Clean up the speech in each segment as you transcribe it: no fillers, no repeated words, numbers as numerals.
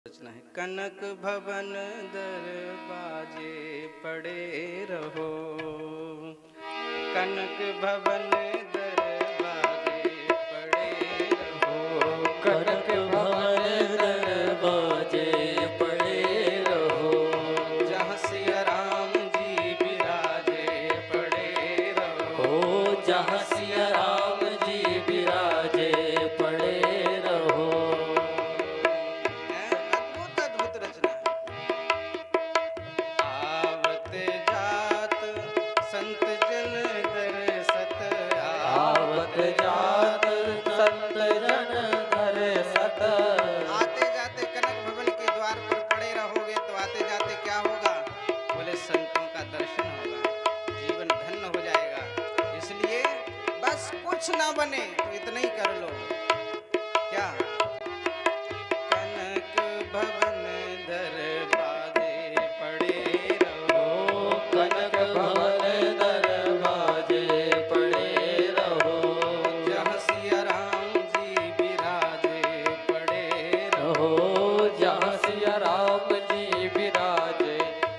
रचना है। कनक भवन दरवाजे पड़े रहो, कनक भवन दरवाजे पड़े रहो, कनक भवन दरवाजे पड़े रहो। जहाँ सिया राम जी विराजे पड़े रहो, जहाँ सिया राम जी विराजे पड़े रहो। अद्भुत अद्भुत रचना है। आवत जात संत जन दरसत, आवत जात संत जन दरसत। आते जाते कनक भवन के द्वार पर पड़े रहोगे तो आते जाते क्या होगा? बोले संतों का दर्शन होगा, जीवन धन्य हो जाएगा। इसलिए बस कुछ ना बने तो इतना ही कर लो। क्या? कनक भवन दरवाजे पड़े रहो, कनक भवन दरवाजे पड़े रहो। जहाँ सिया राम जी विराजे पड़े रहो, जहाँ सिया राम जी विराजे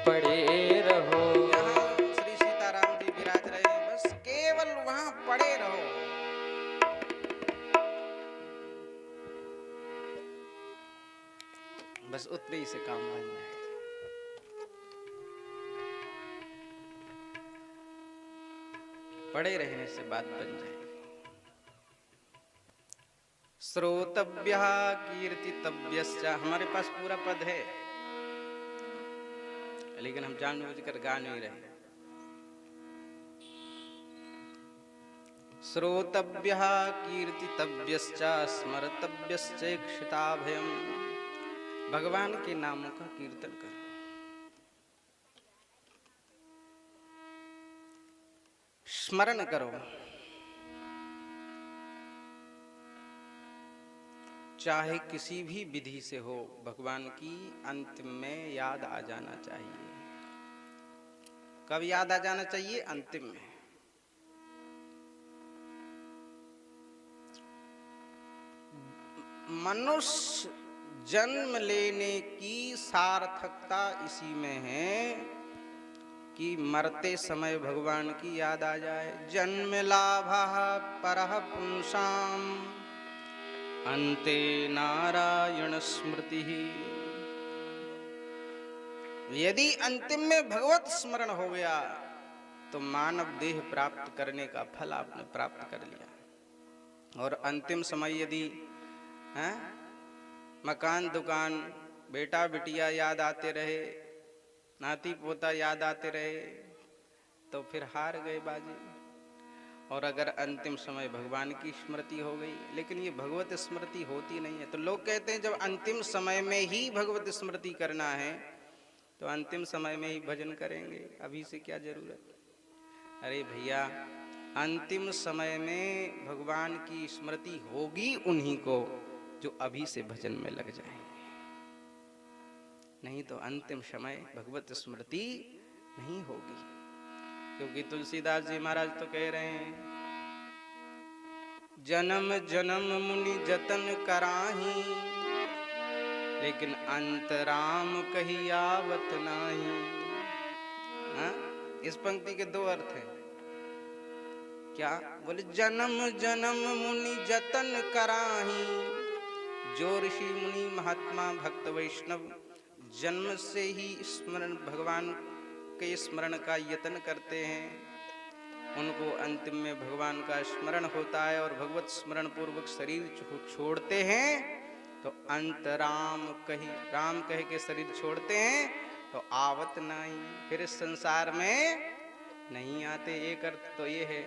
पड़े रहो। जहाँ श्री सीताराम जी विराज रहे हैं, बस केवल वहाँ पड़े रहो। बस उतने ही से काम बन जाए। पड़े रहने से बात बन जाएगी। श्रोतव्यः कीर्तितव्यश्च, हमारे पास पूरा पद है लेकिन हम जानबूझकर गा नहीं रहे। श्रोतव्यः कीर्तितव्यश्च स्मर्तव्यश्च इक्षिताभयम्, भगवान के नामों का कीर्तन करो, स्मरण करो। चाहे किसी भी विधि से हो, भगवान की अंतिम में याद आ जाना चाहिए। कब याद आ जाना चाहिए? अंतिम में। मनुष्य जन्म लेने की सार्थकता इसी में है कि मरते समय भगवान की याद आ जाए। जन्म लाभः परः पुंसाम अन्ते नारायण स्मृति। यदि अंतिम में भगवत स्मरण हो गया तो मानव देह प्राप्त करने का फल आपने प्राप्त कर लिया। और अंतिम समय यदि मकान दुकान बेटा बिटिया याद आते रहे, नाती पोता याद आते रहे, तो फिर हार गए बाजी। और अगर अंतिम समय भगवान की स्मृति हो गई, लेकिन ये भगवत स्मृति होती नहीं है। तो लोग कहते हैं जब अंतिम समय में ही भगवत स्मृति करना है तो अंतिम समय में ही भजन करेंगे, अभी से क्या जरूरत। अरे भैया, अंतिम समय में भगवान की स्मृति होगी उन्हीं को जो अभी से भजन में लग जाएंगे, नहीं तो अंतिम समय भगवत स्मृति नहीं होगी। क्योंकि तुलसीदास जी महाराज तो कह रहे हैं, जन्म जन्म मुनि जतन कराही, लेकिन अंतराम कही आवत नाही। इस पंक्ति के दो अर्थ हैं। क्या बोले? जन्म जन्म मुनि जतन कराही, जो ऋषि मुनि महात्मा भक्त वैष्णव जन्म से ही स्मरण भगवान के स्मरण का यत्न करते हैं, उनको अंतिम में भगवान का स्मरण होता है और भगवत स्मरण पूर्वक शरीर छोड़ते हैं तो अंतराम कही, राम कह के शरीर छोड़ते हैं तो आवत नहीं, फिर इस संसार में नहीं आते। एक अर्थ तो ये है।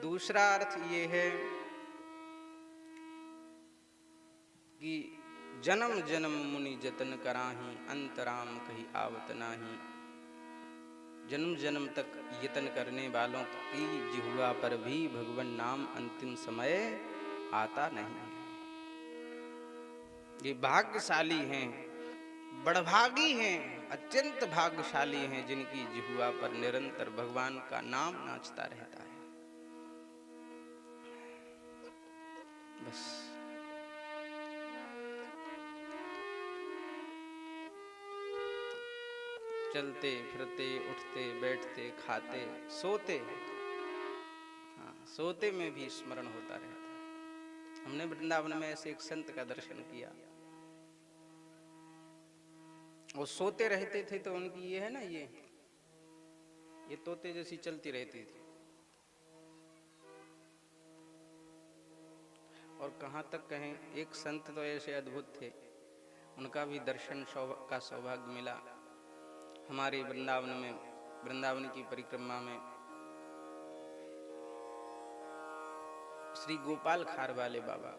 दूसरा अर्थ ये है कि जन्म जन्म मुनि जतन कराही, अंतराम कही आवत नाही। जन्म जन्म तक यतन करने वालों की जिह्वा पर भी भगवान नाम अंतिम समय आता नहीं है। ये भाग्यशाली हैं, बड़भागी हैं, अत्यंत भाग्यशाली हैं जिनकी जिह्वा पर निरंतर भगवान का नाम नाचता रहता है। बस चलते फिरते उठते बैठते खाते सोते, हाँ सोते में भी स्मरण होता रहता। हमने वृंदावन में ऐसे एक संत का दर्शन किया, वो सोते रहते थे तो उनकी ये है ना ये तोते जैसी चलती रहती थी। और कहाँ तक कहें, एक संत तो ऐसे अद्भुत थे, उनका भी दर्शन का सौभाग्य मिला हमारे वृंदावन में, वृंदावन की परिक्रमा में। श्री गोपाल खार वाले बाबा,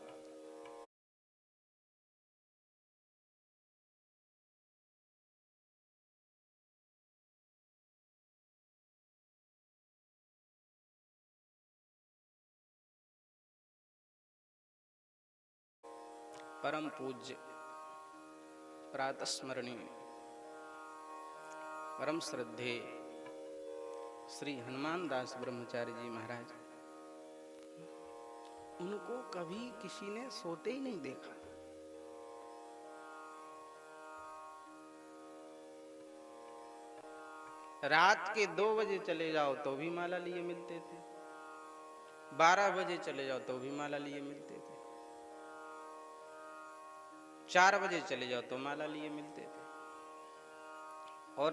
परम पूज्य प्रातस्मरणीय परम श्रद्धेय श्री हनुमान दास ब्रह्मचारी जी महाराज, उनको कभी किसी ने सोते ही नहीं देखा। रात के 2 बजे चले जाओ तो भी माला लिए मिलते थे, 12 बजे चले जाओ तो भी माला लिए मिलते थे, 4 बजे चले जाओ तो माला लिए मिलते थे। और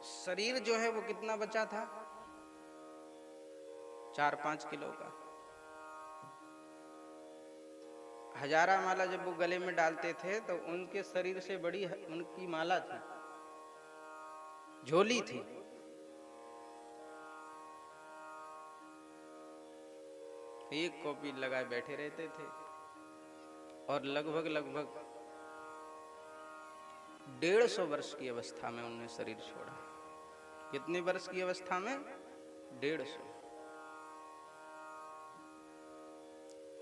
शरीर जो है वो कितना बचा था, 4-5 किलो का। हजारा माला जब वो गले में डालते थे तो उनके शरीर से बड़ी उनकी माला थी, झोली थी। एक कॉपी लगाए बैठे रहते थे और लगभग 150 वर्ष की अवस्था में उन्होंने शरीर छोड़ा। कितने वर्ष की अवस्था में? 150।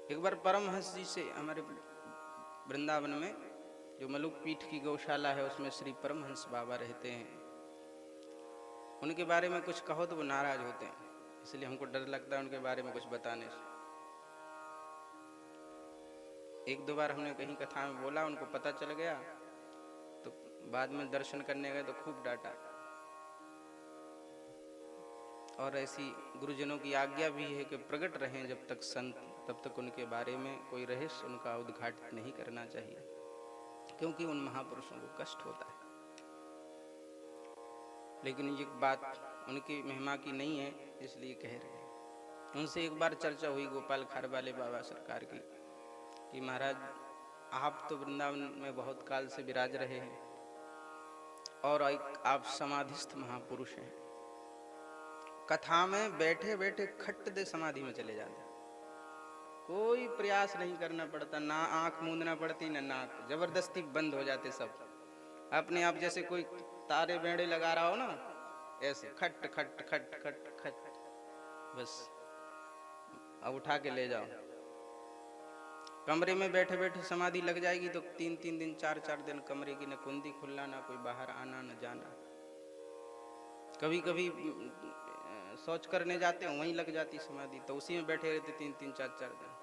एक बार परमहंस जी से, हमारे वृंदावन में जो मलुक पीठ की गौशाला है उसमें श्री परमहंस बाबा रहते हैं, उनके बारे में कुछ कहो तो वो नाराज होते हैं, इसलिए हमको डर लगता है उनके बारे में कुछ बताने से। 1-2 बार हमने कहीं कथा में बोला, उनको पता चल गया तो बाद में दर्शन करने गए तो खूब डांटा। और ऐसी गुरुजनों की आज्ञा भी है कि प्रकट रहें जब तक संत, तब तक उनके बारे में कोई रहस्य उनका उद्घाटित नहीं करना चाहिए, क्योंकि उन महापुरुषों को कष्ट होता है। लेकिन ये बात उनकी महिमा की नहीं है, इसलिए कह रहे हैं। उनसे एक बार चर्चा हुई गोपाल खार वाले बाबा सरकार की, कि महाराज आप तो वृंदावन में बहुत काल से विराज रहे हैं और आप समाधिस्थ महापुरुष हैं, कथा में बैठे बैठे खट दे समाधि में चले जाते, कोई प्रयास नहीं करना पड़ता, ना आंख मूंदना पड़ती ना नाक, जबरदस्ती बंद हो जाते सब अपने आप, जैसे कोई तारे बेड़े लगा रहा हो ना, ऐसे खट खट खट खट खट, बस अब उठा के ले जाओ। कमरे में बैठे बैठे समाधि लग जाएगी तो 3-3 दिन 4-4 दिन कमरे की न कुंडी खुलना, ना कोई बाहर आना न जाना। कभी कभी शौच करने जाते हैं वहीं लग जाती समाधि, तो उसी में बैठे रहते 3-3 4-4 दिन।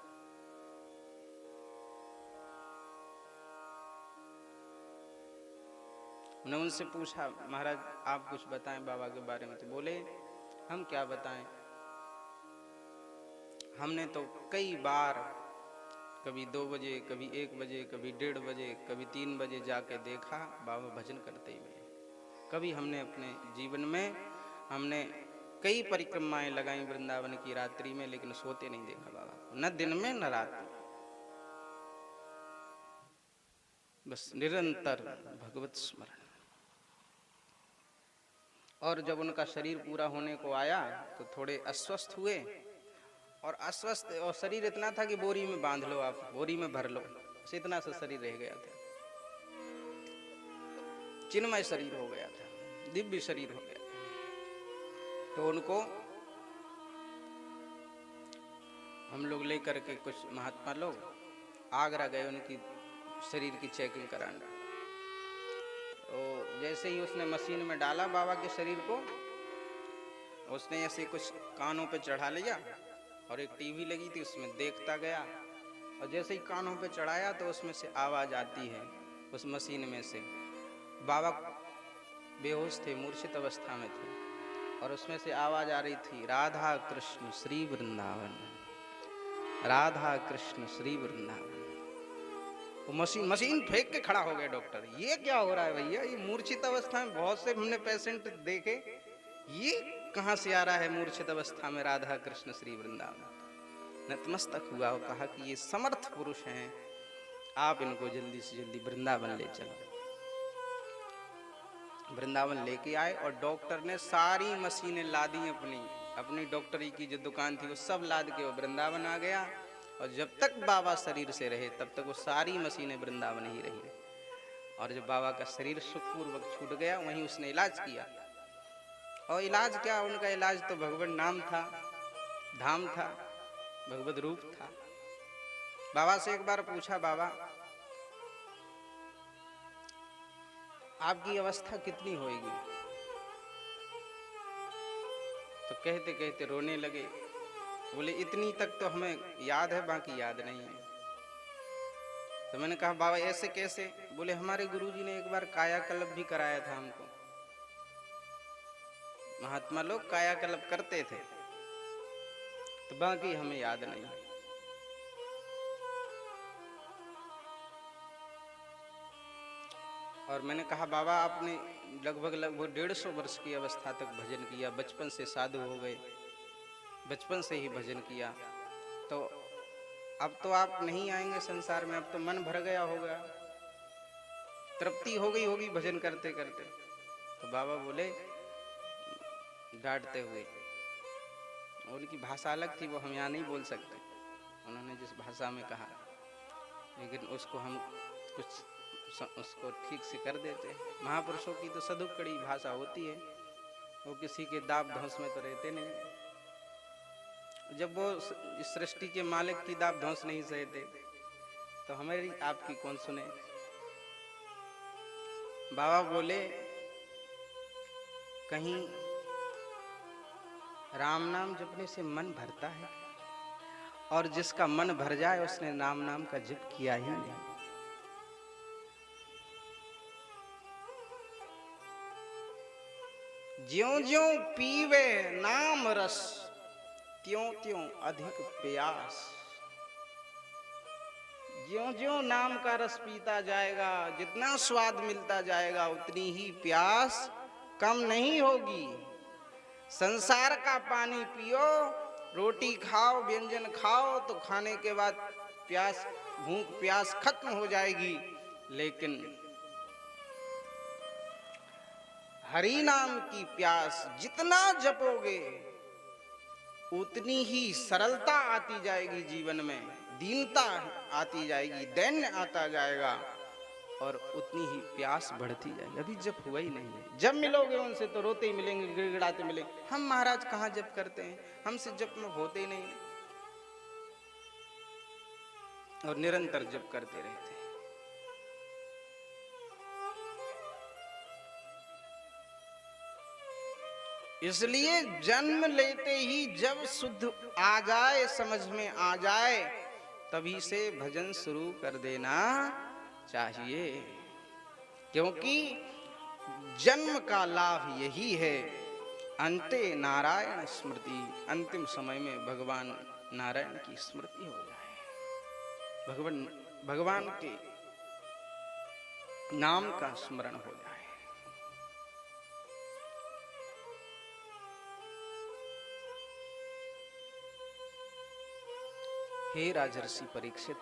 मैंने उनसे पूछा, महाराज आप कुछ बताएं बाबा के बारे में, तो बोले हम क्या बताएं, हमने तो कई बार कभी 2 बजे, कभी 1 बजे, कभी 1:30 बजे, कभी 3 बजे जाके देखा बाबा भजन करते हुए। कभी हमने अपने जीवन में हमने कई परिक्रमाएं लगाई वृंदावन की रात्रि में, लेकिन सोते नहीं देखा बाबा, न दिन में न रात में, बस निरंतर भगवत स्मरण। और जब उनका शरीर पूरा होने को आया तो थोड़े अस्वस्थ हुए, और अस्वस्थ और शरीर इतना था कि बोरी में बांध लो आप, बोरी में भर लो, बस इतना सा शरीर रह गया था, चिन्मय शरीर हो गया था, दिव्य शरीर हो गया। तो उनको हम लोग लेकर के, कुछ महात्मा लोग आगरा गए उनकी शरीर की चेकिंग कराने। तो जैसे ही उसने मशीन में डाला बाबा के शरीर को, उसने ऐसे कुछ कानों पे चढ़ा लिया और एक टीवी लगी थी उसमें देखता गया, और जैसे ही कानों पे चढ़ाया तो उसमें से आवाज आती है उस मशीन में से, बाबा बेहोश थे, मूर्छित अवस्था में थे, और उसमें से आवाज आ रही थी, राधा कृष्ण श्री वृंदावन, राधा कृष्ण श्री वृंदावन। वो मशीन फेंक के खड़ा हो गया डॉक्टर, ये क्या हो रहा है भैया, ये मूर्छित अवस्था में बहुत से हमने पेशेंट देखे, ये कहाँ से आ रहा है मूर्छित अवस्था में राधा कृष्ण श्री वृंदावन। नतमस्तक हुआ और कहा कि ये समर्थ पुरुष हैं, आप इनको जल्दी से जल्दी वृंदावन ले चलो। वृंदावन लेके आए और डॉक्टर ने सारी मशीनें लादी, अपनी डॉक्टरी की जो दुकान थी वो सब लाद के वो वृंदावन आ गया। और जब तक बाबा शरीर से रहे तब तक वो सारी मशीनें वृंदावन ही रही। और जब बाबा का शरीर सुखपूर्वक छूट गया वहीं उसने इलाज किया। और इलाज क्या, उनका इलाज तो भगवान नाम था, धाम था, भगवत रूप था। बाबा से एक बार पूछा, बाबा आपकी अवस्था कितनी होगी? तो कहते कहते रोने लगे, बोले इतनी तक तो हमें याद है, बाकी याद नहीं है। तो मैंने कहा बाबा ऐसे कैसे? बोले हमारे गुरुजी ने एक बार कायाकल्प भी कराया था हमको। महात्मा लोग कायाकल्प करते थे, तो बाकी हमें याद नहीं। और मैंने कहा बाबा आपने लगभग 150 वर्ष की अवस्था तक भजन किया, बचपन से साधु हो गए, बचपन से ही भजन किया, तो अब तो आप नहीं आएंगे संसार में, अब तो मन भर गया होगा, तृप्ति हो गई होगी भजन करते करते। तो बाबा बोले डांटते हुए, उनकी भाषा अलग थी, वो हम यहाँ नहीं बोल सकते, उन्होंने जिस भाषा में कहा, लेकिन उसको हम कुछ उसको ठीक से कर देते हैं। महापुरुषों की तो सदुपकड़ी भाषा होती है, वो किसी के दाब धौंस में तो रहते नहीं। जब वो इस सृष्टि के मालिक की दाब धौंस नहीं सहते तो हमारी आपकी कौन सुने। बाबा बोले कहीं राम नाम जपने से मन भरता है, और जिसका मन भर जाए उसने नाम नाम का जप किया ही नहीं। ज्यों ज्यों पीवे नाम रस, त्यों त्यों अधिक प्यास। ज्यों ज्यों नाम का रस पीता जाएगा, जितना स्वाद मिलता जाएगा, उतनी ही प्यास कम नहीं होगी। संसार का पानी पियो, रोटी खाओ, व्यंजन खाओ, तो खाने के बाद प्यास, भूख प्यास खत्म हो जाएगी। लेकिन हरि नाम की प्यास जितना जपोगे उतनी ही सरलता आती जाएगी जीवन में, दीनता आती जाएगी, दैन्य आता जाएगा, और उतनी ही प्यास बढ़ती जाएगी। अभी जप हुआ ही नहीं है, जब मिलोगे उनसे तो रोते ही मिलेंगे, गिड़गिड़ाते मिलेंगे, हम महाराज कहाँ जप करते हैं, हमसे जप में होते ही नहीं, और निरंतर जप करते रहते हैं। इसलिए जन्म लेते ही जब शुद्ध आ जाए, समझ में आ जाए, तभी से भजन शुरू कर देना चाहिए, क्योंकि जन्म का लाभ यही है, अंते नारायण स्मृति, अंतिम समय में भगवान नारायण की स्मृति हो जाए, भगवान के नाम का स्मरण हो जाए। हे राजर्षि परीक्षित,